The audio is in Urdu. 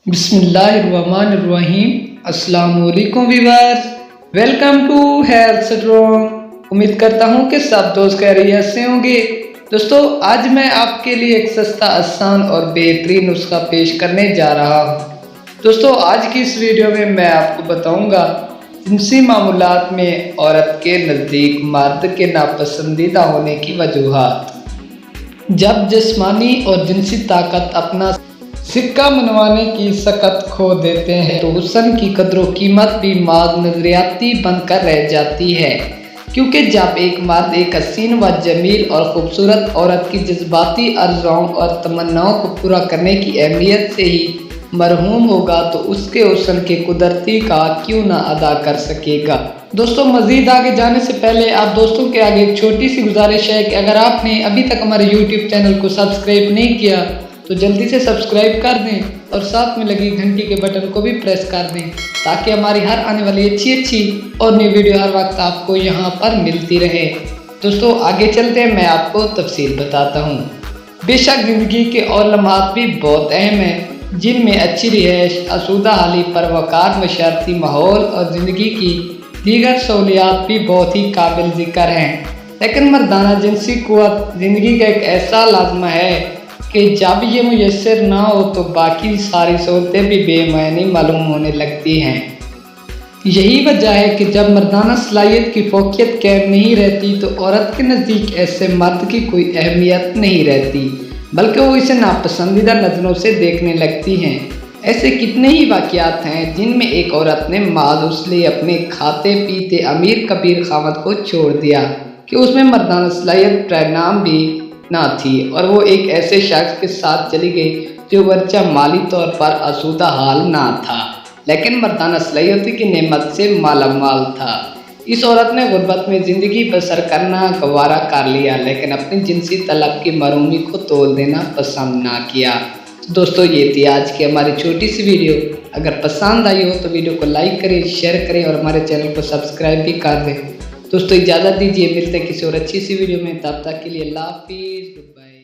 بسم اللہ الرحمن الرحیم۔ السلام علیکم viewers, welcome to health strong. امید کرتا ہوں کہ سب دوست خیریت سے ہوں گے۔ دوستو، آج میں آپ کے لیے ایک سستا، آسان اور بہترین نسخہ پیش کرنے جا رہا ہوں۔ دوستو، آج کی اس ویڈیو میں میں آپ کو بتاؤں گا جنسی معاملات میں عورت کے نزدیک مرد کے ناپسندیدہ ہونے کی وجوہات۔ جب جسمانی اور جنسی طاقت اپنا سکہ منوانے کی سکت کھو دیتے ہیں تو حسن کی قدر و قیمت بھی محض نظریاتی بن کر رہ جاتی ہے، کیونکہ جب ایک مرد ایک حسین و جمیل اور خوبصورت عورت کی جذباتی آرزوؤں اور تمناؤں کو پورا کرنے کی اہمیت سے ہی محروم ہوگا تو اس کے حسن کے قدرتی کا کیوں نہ ادا کر سکے گا۔ دوستو، مزید آگے جانے سے پہلے آپ دوستوں کے آگے ایک چھوٹی سی گزارش ہے کہ اگر آپ نے ابھی تک ہمارے یوٹیوب چینل کو سبسکرائب نہیں کیا تو جلدی سے سبسکرائب کر دیں اور ساتھ میں لگی گھنٹی کے بٹن کو بھی پریس کر دیں تاکہ ہماری ہر آنے والی اچھی اور نئی ویڈیو ہر وقت آپ کو یہاں پر ملتی رہے۔ دوستو، آگے چلتے ہیں، میں آپ کو تفصیل بتاتا ہوں۔ بے شک زندگی کے اور لمحات بھی بہت اہم ہیں جن میں اچھی رہائش، آسودہ حالی، پروقار معاشرتی ماحول اور زندگی کی دیگر سہولیات بھی بہت ہی قابل ذکر ہیں، لیکن مردانہ جنسی قوت زندگی کا ایک ایسا لازمہ ہے کہ جب یہ میسر نہ ہو تو باقی ساری صورتیں بھی بے معنی معلوم ہونے لگتی ہیں۔ یہی وجہ ہے کہ جب مردانہ صلاحیت کی فوقیت قائم نہیں رہتی تو عورت کے نزدیک ایسے مرد کی کوئی اہمیت نہیں رہتی، بلکہ وہ اسے ناپسندیدہ نظروں سے دیکھنے لگتی ہیں۔ ایسے کتنے ہی واقعات ہیں جن میں ایک عورت نے محض اس لیے اپنے کھاتے پیتے امیر کبیر خاوند کو چھوڑ دیا کہ اس میں مردانہ صلاحیت نام بھی نہ تھی، اور وہ ایک ایسے شخص کے ساتھ چلی گئی جو ورچہ مالی طور پر آسودہ حال نہ تھا لیکن مردانہ صلاحیت کی نعمت سے مالا مال تھا۔ اس عورت نے غربت میں زندگی بسر کرنا گوارا کر لیا لیکن اپنی جنسی طلب کی محرومی کو تول دینا پسند نہ کیا۔ دوستو، یہ تھی آج کی ہماری چھوٹی سی ویڈیو۔ اگر پسند آئی ہو تو ویڈیو کو لائک کریں، شیئر کریں اور ہمارے چینل کو سبسکرائب بھی کر دیں۔ دوستو، اجازت دیجیے، ملتے ہیں کسی اور اچھی سی ویڈیو میں، تب تک کے لیے اللہ حافظ، گڈ بائے۔